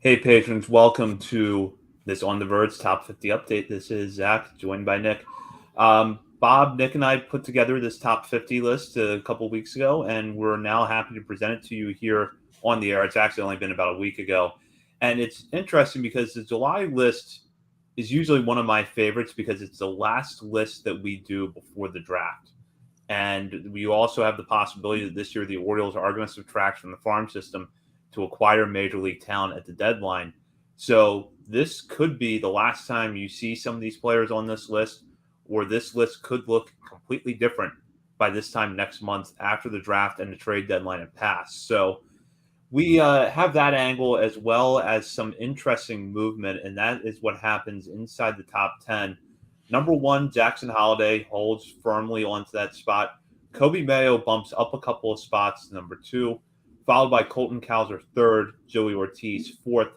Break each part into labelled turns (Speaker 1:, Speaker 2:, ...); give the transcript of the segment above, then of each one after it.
Speaker 1: Hey, patrons, welcome to this On the Verge Top 50 update. This is Zach, joined by Nick. Bob, Nick, and I put together this top 50 list a couple weeks ago, and we're now happy to present it to you here on the air. It's actually only been about a week ago. And it's interesting because the July list is usually one of my favorites because it's the last list that we do before the draft. And we also have the possibility that this year the Orioles are going to subtract from the farm system to acquire major league talent at the deadline. So this could be the last time you see some of these players on this list, or this list could look completely different by this time next month after the draft and the trade deadline have passed. So we have that angle as well as some interesting movement, and that is what happens inside the top 10. Number one, Jackson Holiday holds firmly onto that spot. Kobe Mayo bumps up a couple of spots to number two, followed by Colton Cowser third, Joey Ortiz fourth,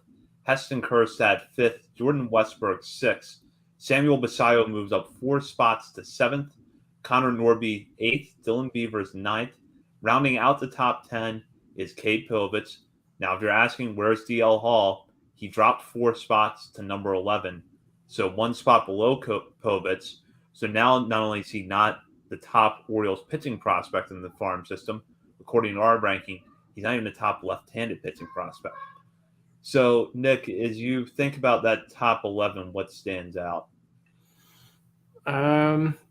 Speaker 1: Heston Kjerstad fifth, Jordan Westburg sixth. Samuel Basayo moves up 4 spots to seventh, Connor Norby eighth, Dylan Beavers ninth. Rounding out the top 10 is Cade Povich. Now, if you're asking where's DL Hall, he dropped 4 spots to number 11. So 1 spot below Povich. So now not only is he not the top Orioles pitching prospect in the farm system, according to our ranking, he's not even the top left-handed pitching prospect. So, Nick, as you think about that top 11, what stands out?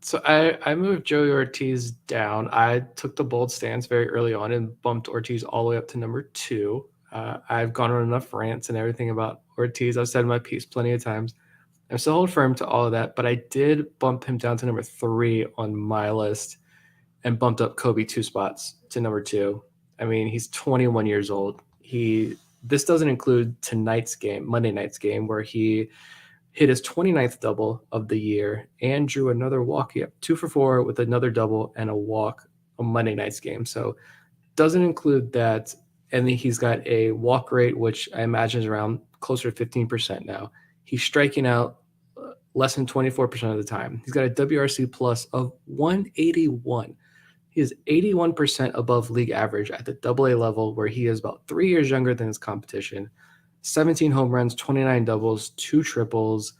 Speaker 2: So I moved Joey Ortiz down. I took the bold stance very early on and bumped Ortiz all the way up to number two. I've gone on enough rants and everything about Ortiz. I've said my piece plenty of times. I'm still hold firm to all of that, but I did bump him down to number three on my list and bumped up Kobe 2 spots to number two. I mean, he's 21 years old. This doesn't include tonight's game, Monday night's game, where he hit his 29th double of the year and drew another walk. He 2 for 4 with another double and a walk on Monday night's game. So doesn't include that. And then he's got a walk rate, which I imagine is around closer to 15% now. He's striking out less than 24% of the time. He's got a WRC plus of 181. He is 81% above league average at the AA level, where he is about 3 years younger than his competition. 17 home runs, 29 doubles, 2 triples.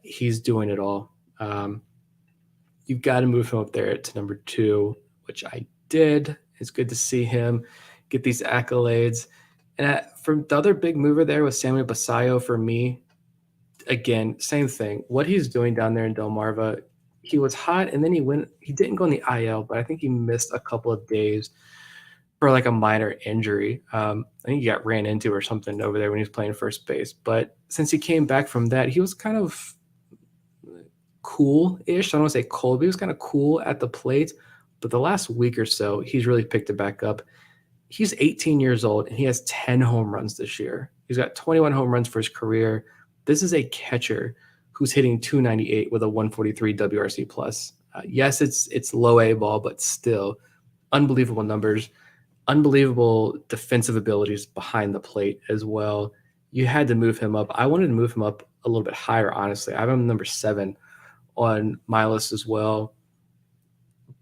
Speaker 2: He's doing it all. You've got to move him up there to number two, which I did. It's good to see him get these accolades. And from the other big mover there was Samuel Basayo for me. Again, same thing. What he's doing down there in Delmarva, he was hot, and then he didn't go in the IL, but I think he missed a couple of days for like a minor injury. I think he got ran into or something over there when he was playing first base. But since he came back from that, he was kind of cool-ish. I don't want to say cold, but he was kind of cool at the plate. But the last week or so, he's really picked it back up. He's 18 years old, and he has 10 home runs this year. He's got 21 home runs for his career. This is a catcher who's hitting 298 with a 143 WRC plus. Yes, it's low A ball, but still unbelievable numbers, unbelievable defensive abilities behind the plate as well. You had to move him up. I wanted to move him up a little bit higher, honestly. I have him number 7 on my list as well.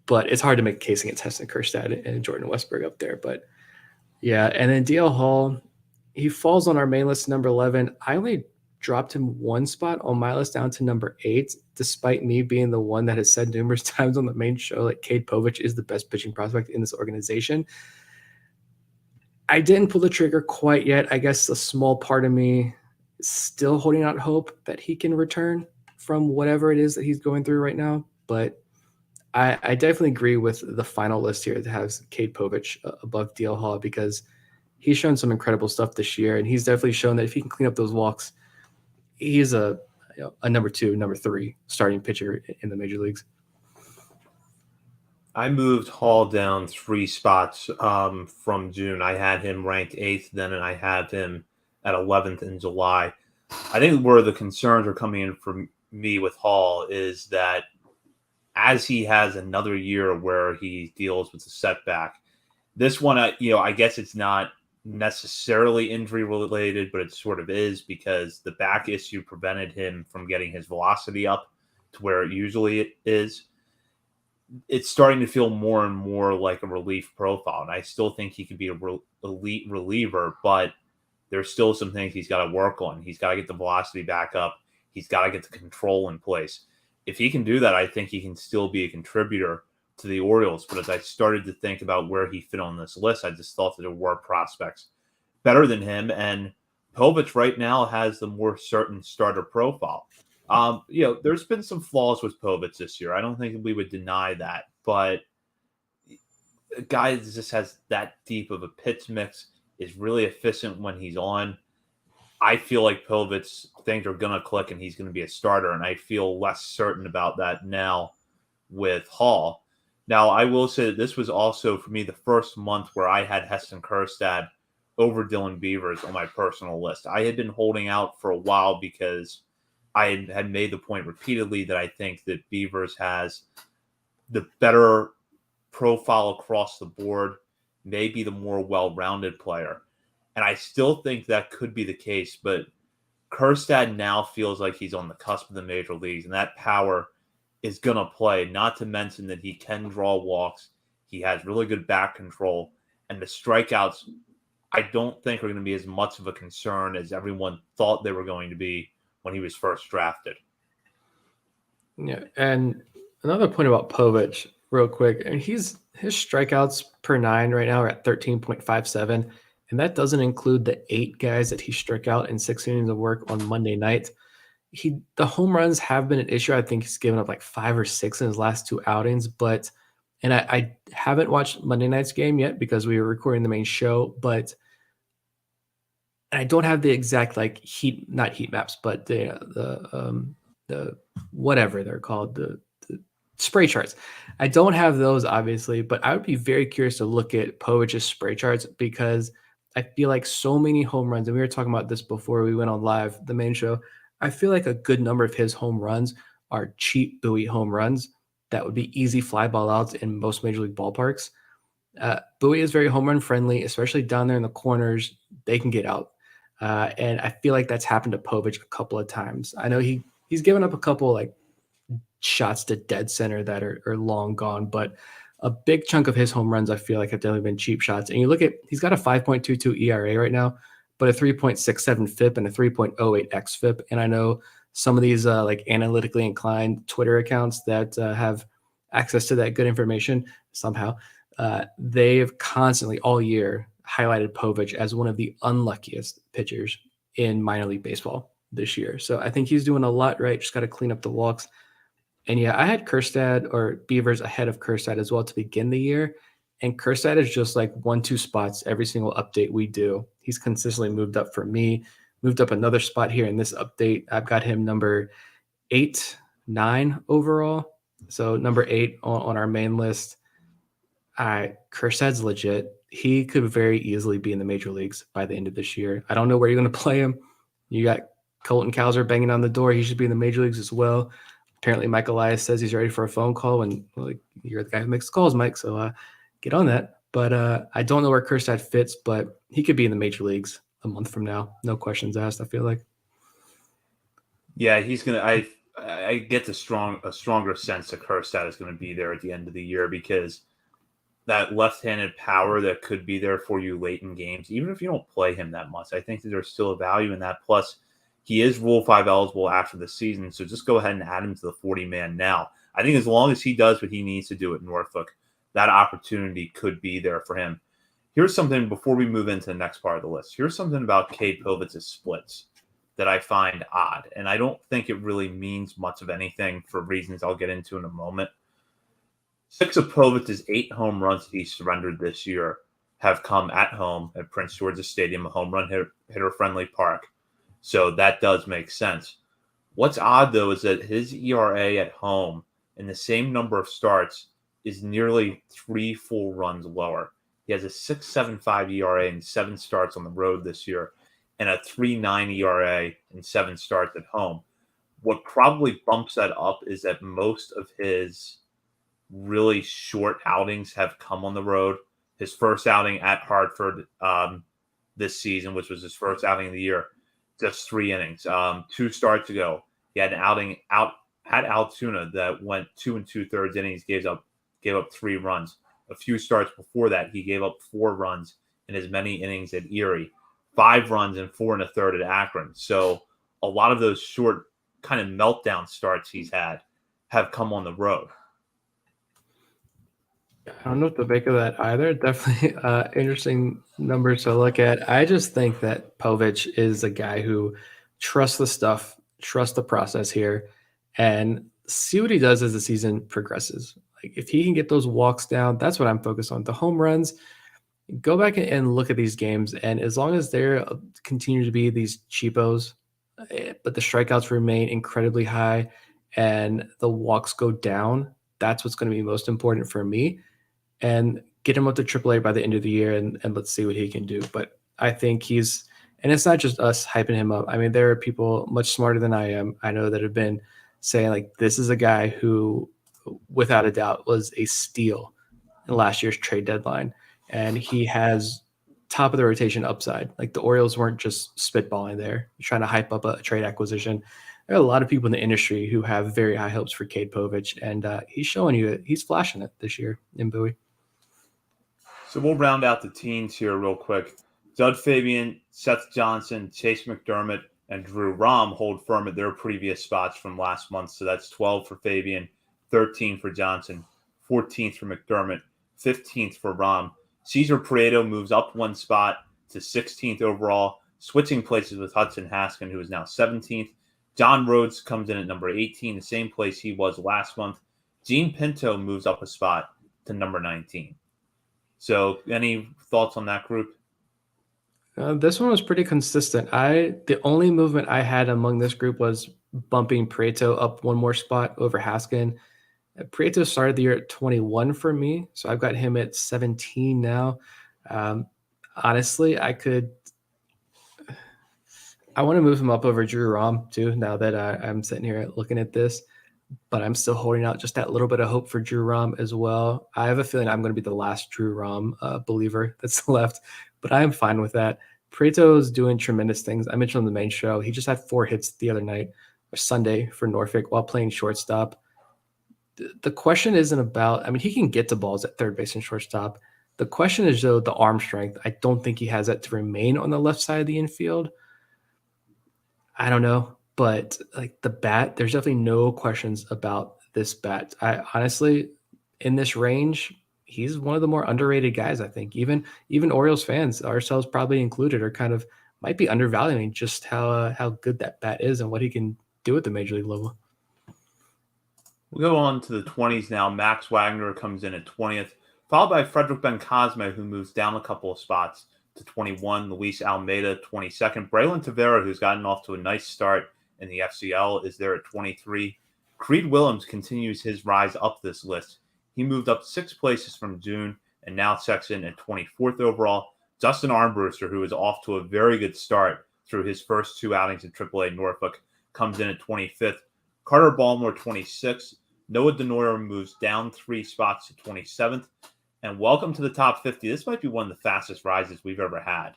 Speaker 2: But it's hard to make a case against Heston Kjerstad and Jordan Westburg up there. But yeah, and then DL Hall, he falls on our main list number 11. I only dropped him 1 spot on my list down to number 8, despite me being the one that has said numerous times on the main show that Cade Povich is the best pitching prospect in this organization. I didn't pull the trigger quite yet. I guess a small part of me is still holding out hope that he can return from whatever it is that he's going through right now. But I definitely agree with the final list here that has Cade Povich above DL Hall, because he's shown some incredible stuff this year, and he's definitely shown that if he can clean up those walks, he's a number 2, number 3 starting pitcher in the major leagues.
Speaker 1: I moved Hall down 3 spots from June. I had him ranked 8th then, and I had him at 11th in July. I think where the concerns are coming in for me with Hall is that as he has another year where he deals with a setback, this one, I guess it's not necessarily injury related, but it sort of is, because the back issue prevented him from getting his velocity up to where it usually is. It's starting to feel more and more like a relief profile, and I still think he could be a elite reliever, but there's still some things he's got to work on. He's got to get the velocity back up. He's got to get the control in place. If he can do that, I think he can still be a contributor to the Orioles. But as I started to think about where he fit on this list, I just thought that there were prospects better than him. And Povich right now has the more certain starter profile. There's been some flaws with Povich this year. I don't think we would deny that. But a guy that just has that deep of a pitch mix, is really efficient when he's on. I feel like Povich, things are going to click and he's going to be a starter. And I feel less certain about that now with Hall. Now, I will say that this was also, for me, the first month where I had Heston Kjerstad over Dylan Beavers on my personal list. I had been holding out for a while because I had made the point repeatedly that I think that Beavers has the better profile across the board, maybe the more well-rounded player. And I still think that could be the case, but Kjerstad now feels like he's on the cusp of the major leagues, and that power is going to play, not to mention that he can draw walks. He has really good back control, and the strikeouts I don't think are going to be as much of a concern as everyone thought they were going to be when he was first drafted.
Speaker 2: Yeah, and another point about Povich, real quick, and his strikeouts per 9 right now are at 13.57, and that doesn't include the 8 guys that he struck out in 6 innings of work on Monday night. The home runs have been an issue. I think he's given up like 5 or 6 in his last 2 outings, but and I haven't watched Monday night's game yet because we were recording the main show, but I don't have the exact like not heat maps, but the whatever they're called, the spray charts. I don't have those obviously, but I would be very curious to look at Povich's spray charts because I feel like so many home runs, and we were talking about this before we went on live, the main show. I feel like a good number of his home runs are cheap buoy home runs that would be easy fly ball outs in most major league ballparks. Bowie is very home run friendly, especially down there in the corners. They can get out. And I feel like that's happened to Povich a couple of times. I know he's given up a couple like shots to dead center that are long gone, but a big chunk of his home runs I feel like have definitely been cheap shots. And you look at he's got a 5.22 ERA right now, but a 3.67 FIP and a 3.08 xFIP. And I know some of these like analytically inclined Twitter accounts that have access to that good information somehow. They've constantly all year highlighted Povich as one of the unluckiest pitchers in minor league baseball this year. So I think he's doing a lot right. Just got to clean up the walks. And yeah, I had Kjerstad or Beavers ahead of Kjerstad as well to begin the year. And Kjerstad is just like 1-2 spots every single update we do. He's consistently moved up for me, moved up another spot here in this update. I've got him number 8, 9 overall. So number 8 on our main list. Kjerstad's legit. He could very easily be in the major leagues by the end of this year. I don't know where you're going to play him. You got Colton Cowser banging on the door. He should be in the major leagues as well. Apparently, Mike Elias says he's ready for a phone call, and like you're the guy who makes calls, Mike. So get on that. But I don't know where Kjerstad fits, but he could be in the major leagues a month from now. No questions asked. I feel like.
Speaker 1: Yeah, he's gonna. I get a stronger sense that Kjerstad is going to be there at the end of the year because that left-handed power that could be there for you late in games, even if you don't play him that much, I think that there's still a value in that. Plus, he is Rule 5 eligible after the season, so just go ahead and add him to the 40-man now. I think as long as he does what he needs to do at Norfolk, that opportunity could be there for him. Here's something before we move into the next part of the list. Here's something about Cade Povich's splits that I find odd, and I don't think it really means much of anything for reasons I'll get into in a moment. 6 of Povich's 8 home runs that he surrendered this year have come at home at Prince George's Stadium, a home run hitter-friendly park. So that does make sense. What's odd, though, is that his ERA at home in the same number of starts is nearly 3 full runs lower. He has a 6.75 ERA in 7 starts on the road this year and a 3.9 ERA in 7 starts at home. What probably bumps that up is that most of his really short outings have come on the road. His first outing at Hartford this season, which was his first outing of the year, just 3 innings. 2 starts ago, he had an outing out at Altoona that went 2 2/3 innings, gave up 3 runs. A few starts before that, he gave up 4 runs in as many innings at Erie. 5 runs and 4 1/3 at Akron. So a lot of those short kind of meltdown starts he's had have come on the road.
Speaker 2: I don't know what to make of that either. Definitely interesting numbers to look at. I just think that Povich is a guy who trusts the stuff, trusts the process here, and see what he does as the season progresses. Like if he can get those walks down, that's what I'm focused on. The home runs, go back and look at these games, and as long as there continue to be these cheapos, but the strikeouts remain incredibly high and the walks go down, that's what's going to be most important for me, and get him up to AAA by the end of the year, and let's see what he can do. But I think and it's not just us hyping him up. I mean, there are people much smarter than I am, I know, that have been saying, like, this is a guy who, without a doubt, was a steal in last year's trade deadline. And he has top of the rotation upside. Like the Orioles weren't just spitballing there, trying to hype up a trade acquisition. There are a lot of people in the industry who have very high hopes for Cade Povich, and he's showing you that he's flashing it this year in Bowie.
Speaker 1: So we'll round out the teens here real quick. Judd Fabian, Seth Johnson, Chase McDermott, and Drew Rom hold firm at their previous spots from last month. So that's 12 for Fabian, 13 for Johnson, 14th for McDermott, 15th for Rom. Cesar Prieto moves up 1 spot to 16th overall, switching places with Hudson Haskin, who is now 17th. John Rhodes comes in at number 18, the same place he was last month. Gene Pinto moves up a spot to number 19. So any thoughts on that group?
Speaker 2: This one was pretty consistent. The only movement I had among this group was bumping Prieto up 1 more spot over Haskin. Prieto started the year at 21 for me, so I've got him at 17 now. Honestly, I want to move him up over Drew Rom too, now that I'm sitting here looking at this, but I'm still holding out just that little bit of hope for Drew Rom as well. I have a feeling I'm going to be the last Drew Rom believer that's left, but I am fine with that. Prieto's doing tremendous things. I mentioned on the main show, he just had 4 hits the other night, or Sunday, for Norfolk while playing shortstop. The question isn't about, I mean, he can get to balls at third base and shortstop. The question is, though, the arm strength. I don't think he has that to remain on the left side of the infield. I don't know, but like the bat, there's definitely no questions about this bat. I honestly, in this range, he's one of the more underrated guys. I think even Orioles fans, ourselves probably included, are kind of might be undervaluing just how good that bat is and what he can do at the major league level.
Speaker 1: We'll go on to the 20s now. Max Wagner comes in at 20th, followed by Frederick Bencosme, who moves down a couple of spots to 21. Luis Almeida, 22nd. Braylon Tavera, who's gotten off to a nice start in the FCL, is there at 23. Creed Willems continues his rise up this list. He moved up 6 places from June and now checks in at 24th overall. Justin Armbruster, who is off to a very good start through his first 2 outings in AAA Norfolk, comes in at 25th. Carter Baltimore, 26th. Noah Denoyer moves down 3 spots to 27th. And welcome to the top 50. This might be one of the fastest rises we've ever had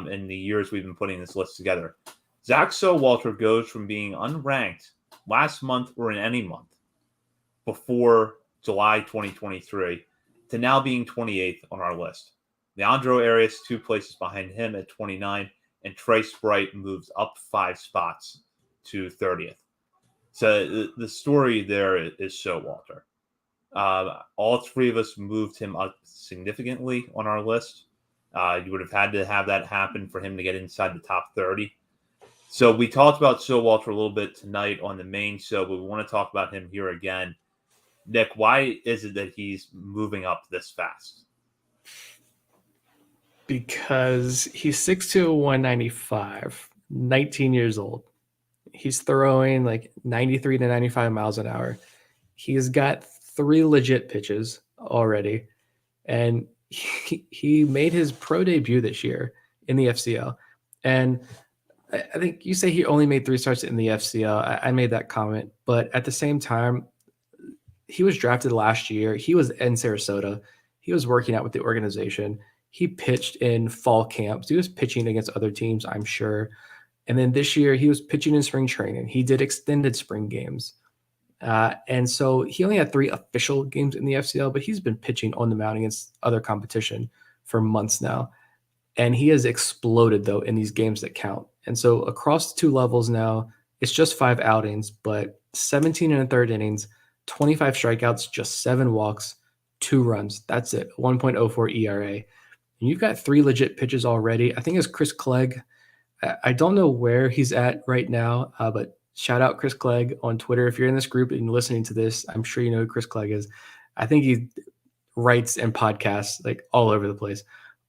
Speaker 1: in the years we've been putting this list together. Zach Sowalter goes from being unranked last month or in any month before July 2023 to now being 28th on our list. Leandro Arias, 2 places behind him at 29, and Trey Sprite moves up 5 spots to 30th. So the story there is Showalter. All 3 of us moved him up significantly on our list. You would have had to have that happen for him to get inside the top 30. So we talked about Showalter a little bit tonight on the main show, but we want to talk about him here again. Nick, why is it that he's moving up this fast?
Speaker 2: Because he's 6'2", 195, 19 years old. He's throwing like 93 to 95 miles an hour. He's got 3 legit pitches already. And he made his pro debut this year in the FCL. And I think you say he only made 3 starts in the FCL. I made that comment. But at the same time, he was drafted last year. He was in Sarasota. He was working out with the organization. He pitched in fall camps. He was pitching against other teams, I'm sure. And then this year, he was pitching in spring training. He did extended spring games. And so he only had 3 official games in the FCL, but he's been pitching on the mound against other competition for months now. And he has exploded, though, in these games that count. And so across the two levels now, it's just 5 outings, but 17 and a third innings, 25 strikeouts, just 7 walks, 2 runs. That's it. 1.04 ERA. And you've got 3 legit pitches already. I think it's Chris Clegg. I don't know where he's at right now, but shout out Chris Clegg on Twitter. If you're in this group and listening to this, I'm sure you know who Chris Clegg is. I think he writes and podcasts like all over the place.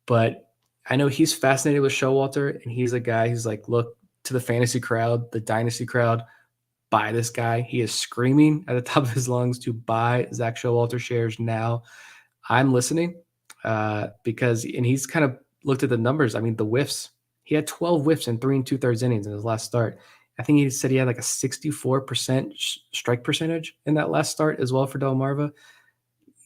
Speaker 2: But I know he's fascinated with Showalter, and he's a guy who's like, look to the fantasy crowd, the dynasty crowd, buy this guy. He is screaming at the top of his lungs to buy Zach Showalter shares now. I'm listening because, and he's kind of looked at the numbers. I mean, the whiffs. He had 12 whiffs in 3 2/3 innings in his last start. I think he said he had like a 64% strike percentage in that last start as well for Delmarva.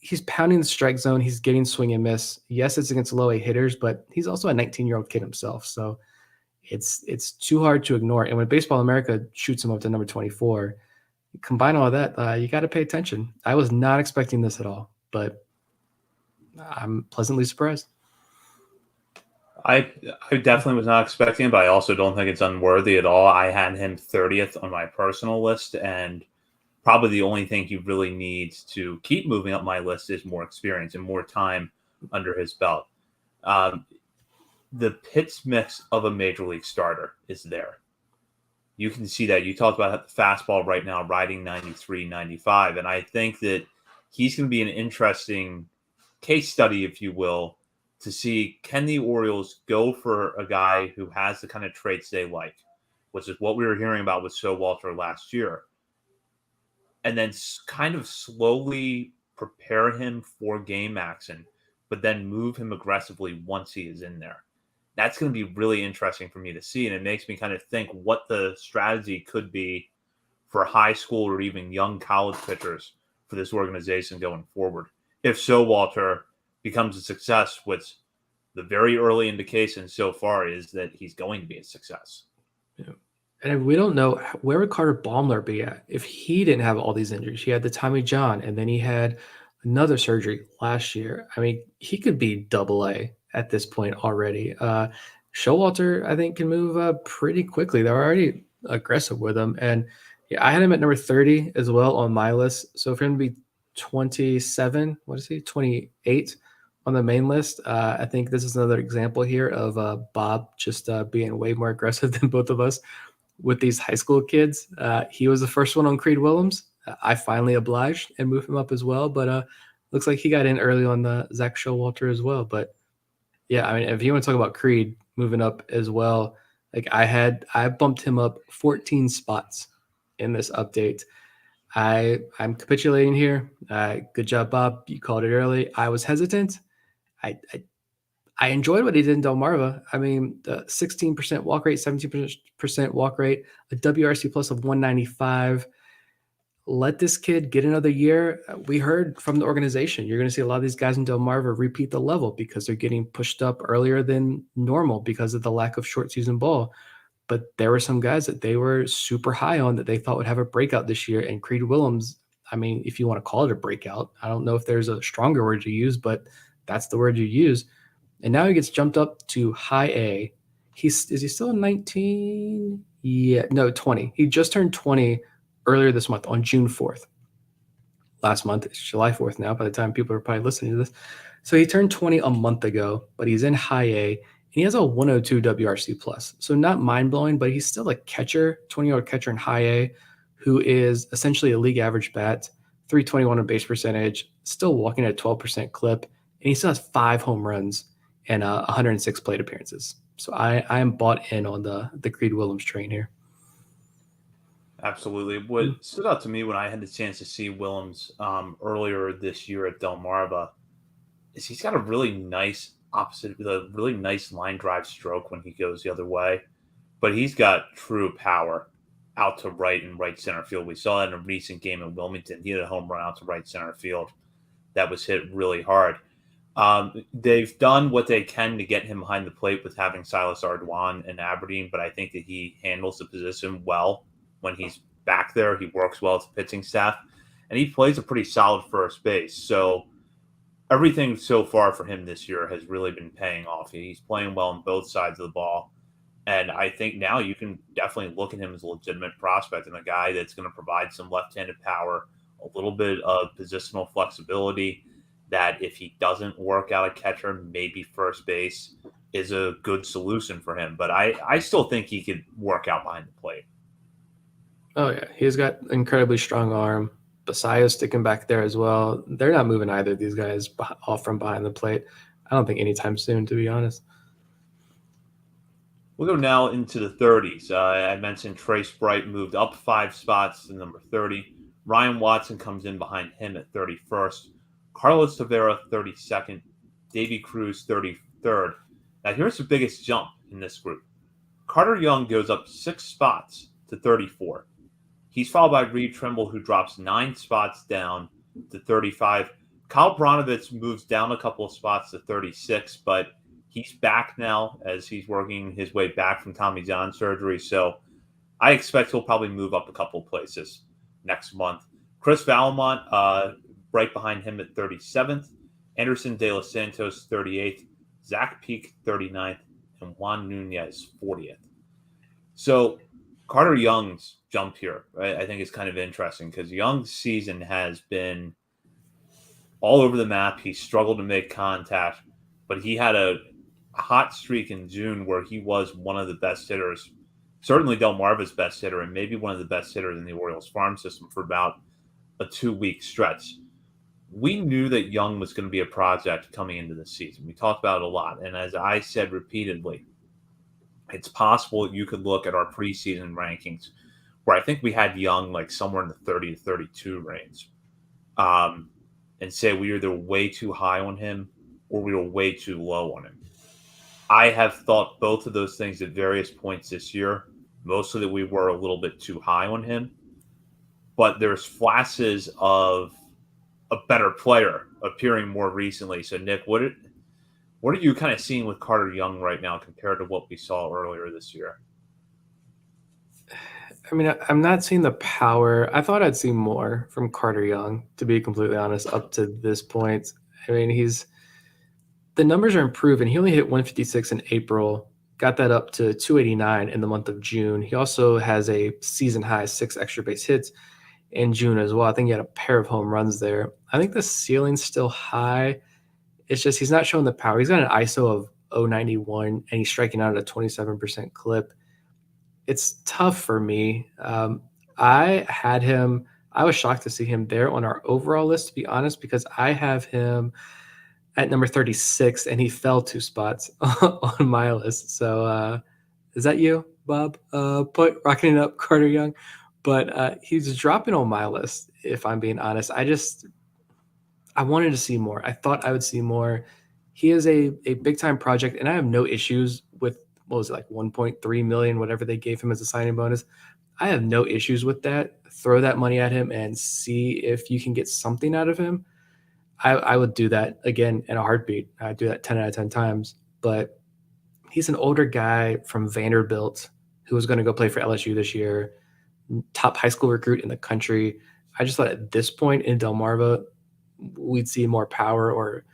Speaker 2: He's pounding the strike zone. He's getting swing and miss. Yes, it's against low A hitters, but he's also a 19-year-old kid himself. So it's too hard to ignore. And when Baseball America shoots him up to number 24, combine all of that, you got to pay attention. I was not expecting this at all, but I'm pleasantly surprised.
Speaker 1: I definitely was not expecting it, but I also don't think it's unworthy at all. I had him 30th on my personal list, and probably the only thing he really needs to keep moving up my list is more experience and more time under his belt. The pitch mix of a major league starter is there. You can see that. You talked about the fastball right now riding 93, 95, and I think that he's going to be an interesting case study, if you will, to see can the Orioles go for a guy who has the kind of traits they like, which is what we were hearing about with Showalter last year, and then kind of slowly prepare him for game action, but then move him aggressively once he is in there. That's going to be really interesting for me to see, and it makes me kind of think what the strategy could be for high school or even young college pitchers for this organization going forward. If Showalter becomes a success, which the very early indication so far is that he's going to be a success.
Speaker 2: Yeah. And we don't know where would Carter Baumler be at if he didn't have all these injuries. He had the Tommy John, and then he had another surgery last year. I mean, he could be double A at this point already. Showalter, I think, can move pretty quickly. They're already aggressive with him. And yeah, I had him at number 30 as well on my list. So for him to be 27, what is he, 28 on the main list, I think this is another example here of Bob just being way more aggressive than both of us with these high school kids. He was the first one on Creed Willems. I finally obliged and moved him up as well, but looks like he got in early on the Zach Showalter as well. But yeah, I mean, if you want to talk about Creed moving up as well, like I bumped him up 14 spots in this update. I'm capitulating here. Good job, Bob. You called it early. I was hesitant. I enjoyed what he did in Delmarva. I mean, the 16% walk rate, 17% walk rate, a WRC plus of 195. Let this kid get another year. We heard from the organization, you're going to see a lot of these guys in Delmarva repeat the level because they're getting pushed up earlier than normal because of the lack of short season ball. But there were some guys that they were super high on that they thought would have a breakout this year. And Creed Willems, I mean, if you want to call it a breakout, I don't know if there's a stronger word to use, but that's the word you use. And now he gets jumped up to high A. Is he still 19? Yeah, no, 20. He just turned 20 earlier this month on June 4th. Last month, it's July 4th now by the time people are probably listening to this. So he turned 20 a month ago, but he's in high A, and he has a 102 WRC plus. So not mind-blowing, but he's still a catcher, 20-year-old catcher in high A, who is essentially a league average bat, 321 on base percentage, still walking at a 12% clip, and he still has 5 home runs and 106 plate appearances. So I am bought in on the Creed Willems train here.
Speaker 1: Absolutely. What stood out to me when I had the chance to see Willems earlier this year at Delmarva is he's got a really nice really nice line drive stroke when he goes the other way, but he's got true power out to right and right center field. We saw that in a recent game in Wilmington. He had a home run out to right center field that was hit really hard. They've done what they can to get him behind the plate with having Silas Ardoin and Aberdeen, but I think that he handles the position well when he's back there. He works well with the pitching staff, and he plays a pretty solid first base. So everything so far for him this year has really been paying off. He's playing well on both sides of the ball. And I think now you can definitely look at him as a legitimate prospect and a guy that's going to provide some left-handed power, a little bit of positional flexibility. That if he doesn't work out a catcher, maybe first base is a good solution for him. But I still think he could work out behind the plate.
Speaker 2: Oh yeah, he's got incredibly strong arm. Basayo's sticking back there as well. They're not moving either of these guys off from behind the plate. I don't think anytime soon, to be honest.
Speaker 1: We'll go now into the 30s. I mentioned Trace Bright moved up 5 spots to number 30. Ryan Watson comes in behind him at 31st. Carlos Tavera, 32nd. Davy Cruz, 33rd. Now, here's the biggest jump in this group. Carter Young goes up 6 spots to 34. He's followed by Reed Trimble, who drops 9 spots down to 35. Kyle Bronovitz moves down a couple of spots to 36, but he's back now as he's working his way back from Tommy John surgery. So I expect he'll probably move up a couple of places next month. Chris Valmont, right behind him at 37th. Anderson De Los Santos, 38th. Zach Peak, 39th. And Juan Nunez, 40th. So Carter Young's jump here, right, I think is kind of interesting because Young's season has been all over the map. He struggled to make contact, but he had a hot streak in June where he was one of the best hitters, certainly Delmarva's best hitter, and maybe one of the best hitters in the Orioles farm system for about a 2-week stretch. We knew that Young was going to be a project coming into the season. We talked about it a lot. And as I said repeatedly, it's possible you could look at our preseason rankings where I think we had Young like somewhere in the 30 to 32 range, and say we were either way too high on him or we were way too low on him. I have thought both of those things at various points this year, mostly that we were a little bit too high on him. But there's flashes of a better player appearing more recently. So, Nick, what are you kind of seeing with Carter Young right now compared to what we saw earlier this year?
Speaker 2: I mean, I'm not seeing the power. I thought I'd see more from Carter Young, to be completely honest, up to this point. I mean, the numbers are improving. He only hit 156 in April, got that up to 289 in the month of June. He also has a season high 6 extra base hits in June as well. I think he had a pair of home runs there. I think the ceiling's still high. It's just he's not showing the power. He's got an ISO of 091 and he's striking out at a 27% clip. It's tough for me. I had him. I was shocked to see him there on our overall list, to be honest, because I have him at number 36 and he fell 2 spots on my list. So is that you, Bob? Rocking it up, Carter Young. But he's dropping on my list, if I'm being honest. I wanted to see more. I thought I would see more. He is a big time project, and I have no issues with what was it, like 1.3 million, whatever they gave him as a signing bonus. I have no issues with that. Throw that money at him and see if you can get something out of him. I would do that again in a heartbeat. I'd do that 10 out of 10 times. But he's an older guy from Vanderbilt who was going to go play for LSU this year, top high school recruit in the country. I just thought at this point in Delmarva, we'd see more power or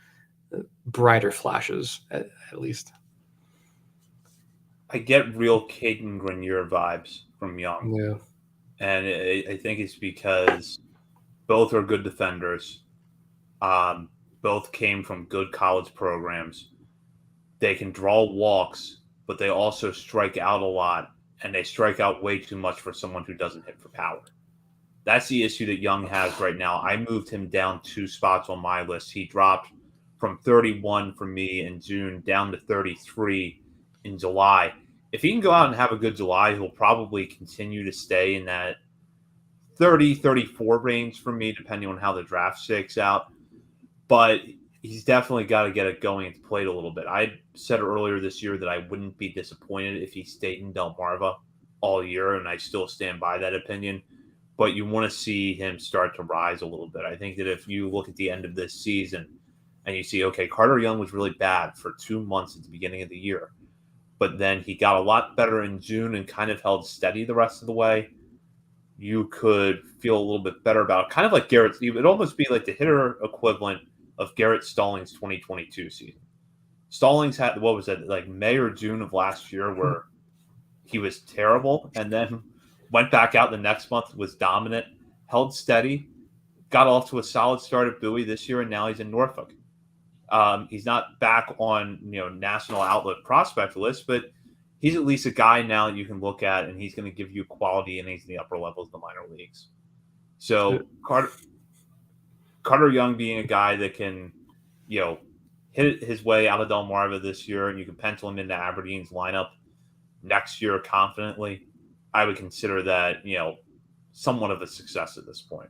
Speaker 2: brighter flashes at least.
Speaker 1: I get real Caden Grenier vibes from Young.
Speaker 2: Yeah.
Speaker 1: And I think it's because both are good defenders. Both came from good college programs. They can draw walks, but they also strike out a lot, and they strike out way too much for someone who doesn't hit for power. That's the issue that Young has right now. I moved him down 2 spots on my list. He dropped from 31 for me in June down to 33 in July. If he can go out and have a good July, he'll probably continue to stay in that 30, 34 range for me, depending on how the draft shakes out. But he's definitely got to get it going at the plate a little bit. I said earlier this year that I wouldn't be disappointed if he stayed in Delmarva all year, and I still stand by that opinion. But you want to see him start to rise a little bit. I think that if you look at the end of this season and you see, okay, Carter Young was really bad for 2 months at the beginning of the year, but then he got a lot better in June and kind of held steady the rest of the way, you could feel a little bit better about it. Kind of like Garrett. It would almost be like the hitter equivalent of Garrett Stallings' 2022 season. Stallings had, what was it, like May or June of last year, where he was terrible, and then went back out the next month, was dominant, held steady, got off to a solid start at Bowie this year, and now he's in Norfolk. He's not back on national outlet prospect list, but he's at least a guy now that you can look at, and he's going to give you quality innings in the upper levels of the minor leagues. So Carter Young being a guy that can, hit his way out of Delmarva this year, and you can pencil him into Aberdeen's lineup next year confidently, I would consider that, somewhat of a success at this point.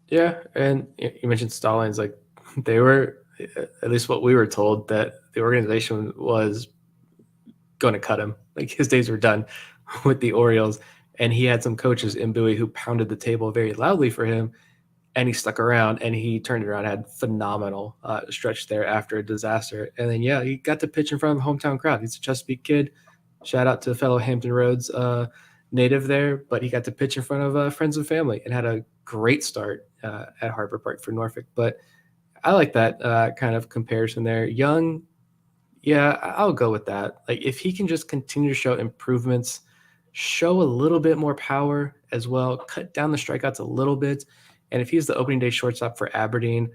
Speaker 2: Yeah, and you mentioned Stallings. Like, they were, at least what we were told, that the organization was going to cut him. Like, his days were done with the Orioles, and he had some coaches in Bowie who pounded the table very loudly for him, and he stuck around, and he turned around, had phenomenal stretch there after a disaster. And then, yeah, he got to pitch in front of a hometown crowd. He's a Chesapeake kid. Shout out to fellow Hampton Roads native there, but he got to pitch in front of friends and family and had a great start at Harper Park for Norfolk. But I like that kind of comparison there. Young, yeah, I'll go with that. Like, if he can just continue to show improvements, show a little bit more power as well, cut down the strikeouts a little bit, and if he's the opening day shortstop for Aberdeen,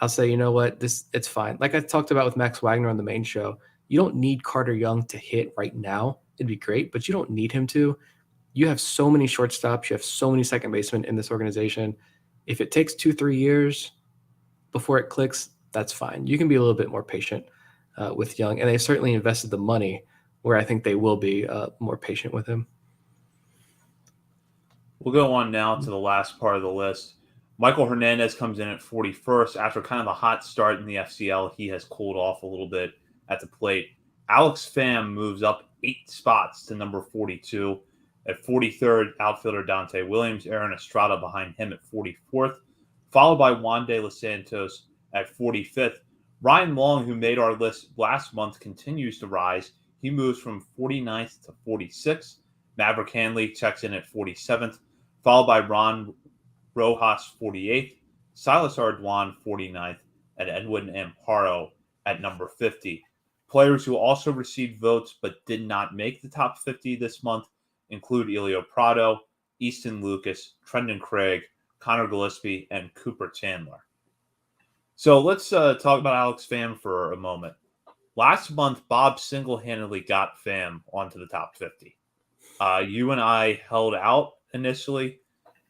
Speaker 2: I'll say, you know what, it's fine. Like I talked about with Max Wagner on the main show, you don't need Carter Young to hit right now. It'd be great, but you don't need him to. You have so many shortstops, you have so many second basemen in this organization. If it takes 2-3 years before it clicks, that's fine. You can be a little bit more patient with Young, and they certainly invested the money where I think they will be more patient with him.
Speaker 1: We'll go on now to the last part of the list. Michael Hernandez comes in at 41st. After kind of a hot start in the FCL, he has cooled off a little bit at the plate. Alex Pham moves up 8 spots to number 42. At 43rd, outfielder Dante Williams, Aaron Estrada behind him at 44th, followed by Juan De Los Santos at 45th. Ryan Long, who made our list last month, continues to rise. He moves from 49th to 46th. Maverick Hanley checks in at 47th, followed by Ron Rojas 48th, Silas Ardoin 49th, and Edwin Amparo at number 50. Players who also received votes but did not make the top 50 this month include Elio Prado, Easton Lucas, Trendon Craig, Connor Gillespie, and Cooper Chandler. So let's talk about Alex Pham for a moment. Last month, Bob single-handedly got Pham onto the top 50. You and I held out initially,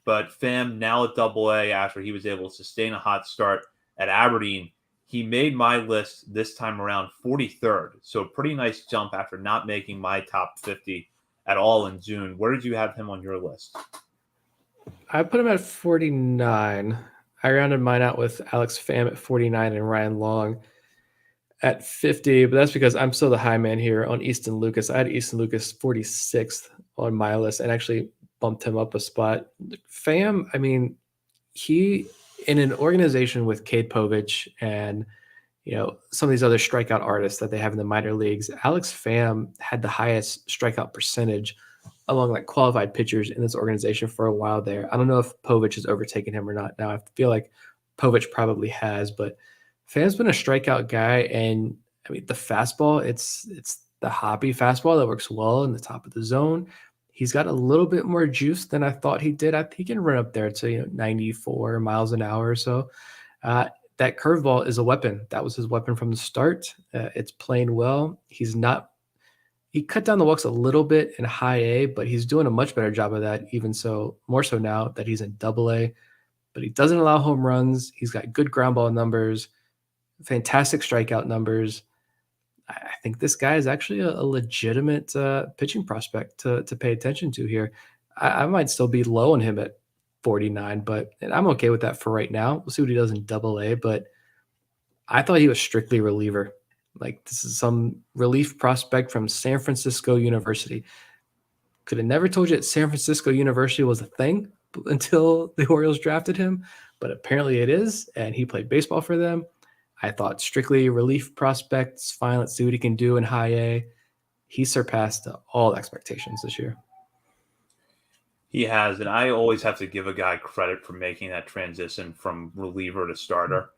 Speaker 1: but Pham now at AA after he was able to sustain a hot start at Aberdeen. He made my list this time around 43rd, so a pretty nice jump after not making my top 50 at all in June. Where did you have him on your list?
Speaker 2: I put him at 49. I rounded mine out with Alex Pham at 49 and Ryan Long at 50, but that's because I'm still the high man here on Easton Lucas. I had Easton Lucas 46th on my list and actually bumped him up a spot. Pham, I mean, he, in an organization with Cade Povich and some of these other strikeout artists that they have in the minor leagues, Alex Pham had the highest strikeout percentage among like qualified pitchers in this organization for a while there. I don't know if Povich has overtaken him or not now. I feel like Povich probably has, but Pham's been a strikeout guy, and I mean the fastball, it's the hoppy fastball that works well in the top of the zone. He's got a little bit more juice than I thought he did. I think he can run up there to 94 miles an hour or so. That curveball is a weapon. That was his weapon from the start. It's playing well. He cut down the walks a little bit in high A, but he's doing a much better job of that, even so, more so now that he's in AA. But he doesn't allow home runs. He's got good ground ball numbers, fantastic strikeout numbers. I think this guy is actually a legitimate pitching prospect to pay attention to here. I might still be low on him at 49, but I'm okay with that for right now. We'll see what he does in AA, but I thought he was strictly reliever. Like, this is some relief prospect from San Francisco University. Could have never told you that San Francisco University was a thing until the Orioles drafted him, but apparently it is, and he played baseball for them. I thought strictly relief prospects, fine, let's see what he can do in high A. He surpassed all expectations this year.
Speaker 1: He has, and I always have to give a guy credit for making that transition from reliever to starter.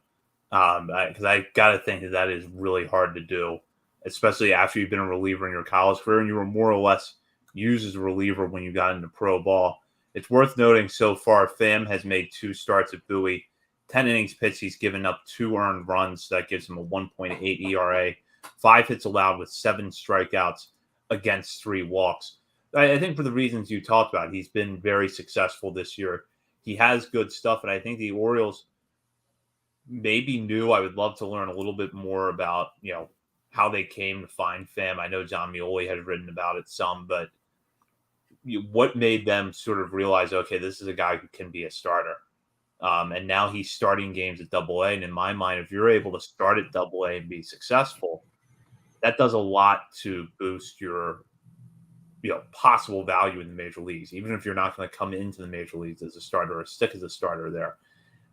Speaker 1: Because I got to think that is really hard to do, especially after you've been a reliever in your college career and you were more or less used as a reliever when you got into pro ball. It's worth noting so far, Pham has made 2 starts at Bowie. 10 innings pitched, he's given up 2 earned runs. That gives him a 1.8 ERA, 5 hits allowed with 7 strikeouts against 3 walks. I think for the reasons you talked about, he's been very successful this year. He has good stuff, and I think the Orioles maybe knew. I would love to learn a little bit more about, how they came to find Pham. I know John Mioli had written about it some, but what made them sort of realize, okay, this is a guy who can be a starter. And now he's starting games at Double A. And in my mind, if you're able to start at Double A and be successful, that does a lot to boost your possible value in the major leagues. Even if you're not going to come into the major leagues as a starter or stick as a starter there,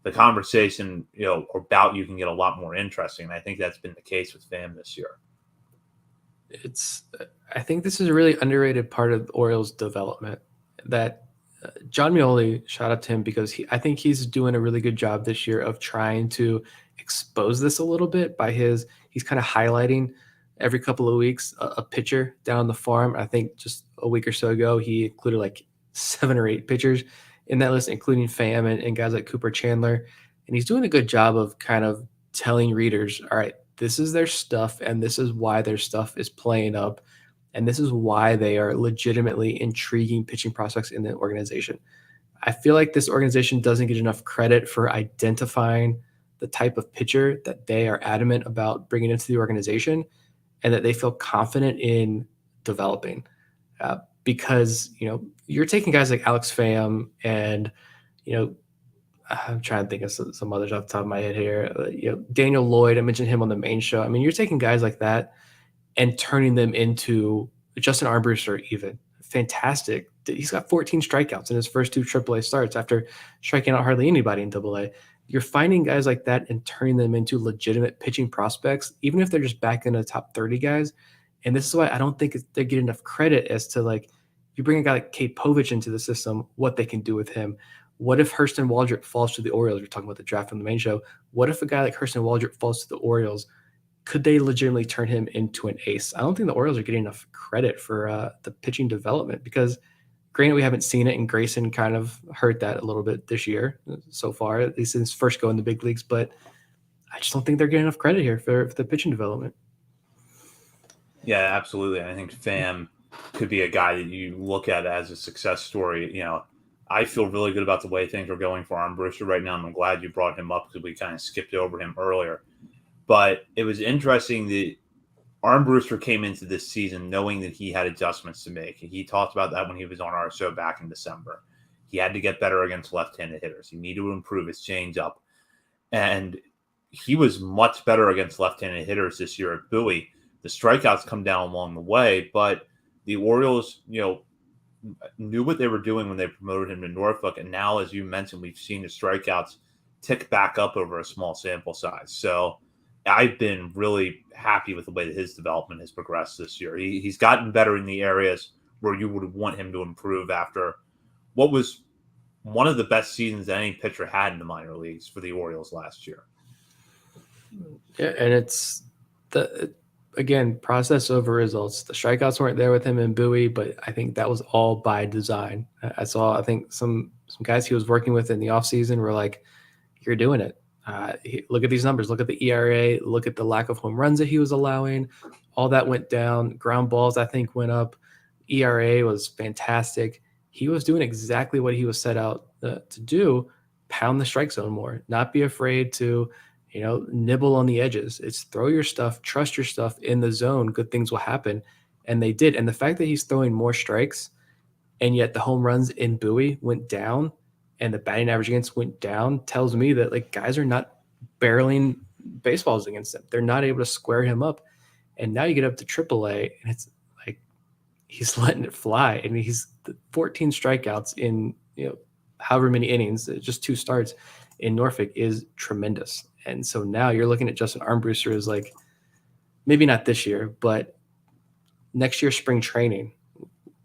Speaker 1: the conversation about you can get a lot more interesting. And I think that's been the case with Pham this year.
Speaker 2: I think this is a really underrated part of the Orioles development that John Mioli, shout out to him, because I think he's doing a really good job this year of trying to expose this a little bit by he's kind of highlighting every couple of weeks a pitcher down the farm. I think just a week or so ago, he included like 7 or 8 pitchers in that list, including Pham and guys like Cooper Chandler. And he's doing a good job of kind of telling readers, all right, this is their stuff, and this is why their stuff is playing up. And this is why they are legitimately intriguing pitching prospects in the organization. I feel like this organization doesn't get enough credit for identifying the type of pitcher that they are adamant about bringing into the organization and that they feel confident in developing. Because, you're taking guys like Alex Pham and, I'm trying to think of some others off the top of my head here. Daniel Lloyd, I mentioned him on the main show. I mean, you're taking guys like that and turning them into Justin Armbruster, even fantastic. He's got 14 strikeouts in his first 2 AAA starts after striking out hardly anybody in AA. You're finding guys like that and turning them into legitimate pitching prospects, even if they're just back in the top 30 guys. And this is why I don't think they get enough credit as to, like, you bring a guy like Kate Povich into the system, what they can do with him. What if Hurston Waldrop falls to the Orioles? We're talking about the draft on the main show. What if a guy like Hurston Waldrop falls to the Orioles? Could they legitimately turn him into an ace? I don't think the Orioles are getting enough credit for the pitching development because, granted, we haven't seen it, and Grayson kind of hurt that a little bit this year so far, at least in his first go in the big leagues. But I just don't think they're getting enough credit here for the pitching development.
Speaker 1: Yeah, absolutely. I think Pham could be a guy that you look at as a success story. I feel really good about the way things are going for Armbruster right now, and I'm glad you brought him up because we kind of skipped over him earlier. But it was interesting that Armbruster came into this season knowing that he had adjustments to make. He talked about that when he was on our show back in December. He had to get better against left-handed hitters. He needed to improve his changeup. And he was much better against left-handed hitters this year at Bowie. The strikeouts come down along the way, but the Orioles, knew what they were doing when they promoted him to Norfolk. And now, as you mentioned, we've seen the strikeouts tick back up over a small sample size. So I've been really happy with the way that his development has progressed this year. He's gotten better in the areas where you would want him to improve after what was one of the best seasons that any pitcher had in the minor leagues for the Orioles last year.
Speaker 2: Yeah, and it's again, process over results. The strikeouts weren't there with him in Bowie, but I think that was all by design. I think some guys he was working with in the offseason were like, you're doing it. Look at these numbers. Look at the ERA. Look at the lack of home runs that he was allowing. All that went down. Ground balls, I think, went up. ERA was fantastic. He was doing exactly what he was set out to do, pound the strike zone more, not be afraid to nibble on the edges. It's throw your stuff, trust your stuff in the zone. Good things will happen. And they did. And the fact that he's throwing more strikes and yet the home runs in Bowie went down and the batting average against went down tells me that, like, guys are not barreling baseballs against him. They're not able to square him up. And now you get up to AAA and it's like he's letting it fly. And he's 14 strikeouts in however many innings, just 2 starts in Norfolk is tremendous. And so now you're looking at Justin Armbruster as, like, maybe not this year, but next year spring training.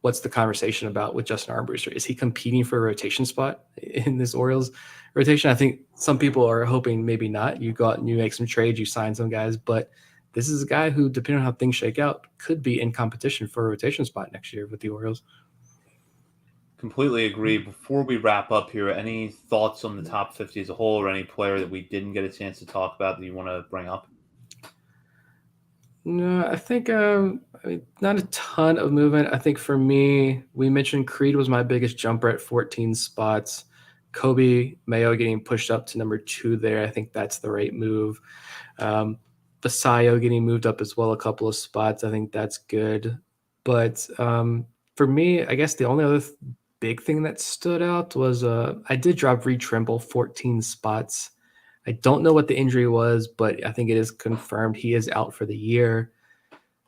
Speaker 2: what's the conversation about with Justin Armbruster? Is he competing for a rotation spot in this Orioles rotation? I think some people are hoping maybe not. You go out and you make some trades, you sign some guys, but this is a guy who, depending on how things shake out, could be in competition for a rotation spot next year with the Orioles.
Speaker 1: Completely agree. Before we wrap up here, any thoughts on the top 50 as a whole, or any player that we didn't get a chance to talk about that you want to bring up?
Speaker 2: No, I think not a ton of movement. I think for me, we mentioned Creed was my biggest jumper at 14 spots. Kobe Mayo getting pushed up to number 2 there. I think that's the right move. Basayo getting moved up as well a couple of spots. I think that's good. But for me, I guess the only other big thing that stood out was I did drop Reed Trimble 14 spots. I don't know what the injury was, but I think it is confirmed he is out for the year.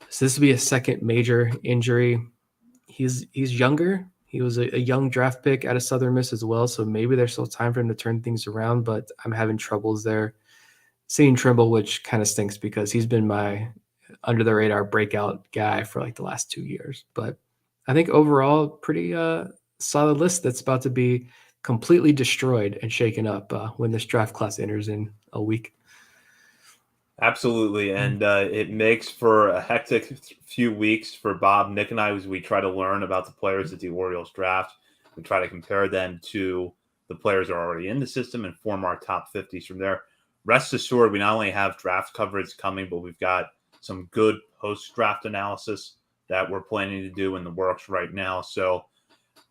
Speaker 2: So this will be a second major injury. He's younger. He was a young draft pick out of Southern Miss as well, so maybe there's still time for him to turn things around, but I'm having troubles there. Seeing Trimble, which kind of stinks because he's been my under the radar breakout guy for like the last 2 years. But I think overall, pretty solid list that's about to be completely destroyed and shaken up when this draft class enters in a week.
Speaker 1: Absolutely, and it makes for a hectic few weeks for Bob, Nick, and I as we try to learn about the players that the Orioles draft. We try to compare them to the players that are already in the system and form our top 50s from there. Rest assured, we not only have draft coverage coming, but we've got some good post-draft analysis that we're planning to do in the works right now. So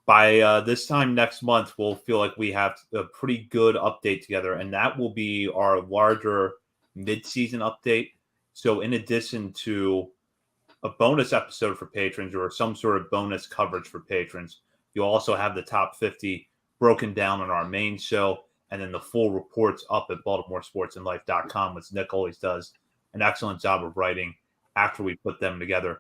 Speaker 1: by this time next month, we'll feel like we have a pretty good update together, and that will be our larger mid-season update. So in addition to a bonus episode for patrons or some sort of bonus coverage for patrons, you'll also have the top 50 broken down on our main show, and then the full reports up at BaltimoreSportsAndLife.com, which Nick always does an excellent job of writing after we put them together.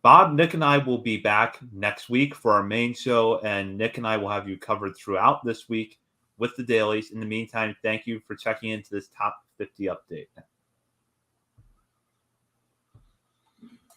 Speaker 1: Bob, Nick, and I will be back next week for our main show, and Nick and I will have you covered throughout this week with the dailies. In the meantime, thank you for checking into this top 50 update.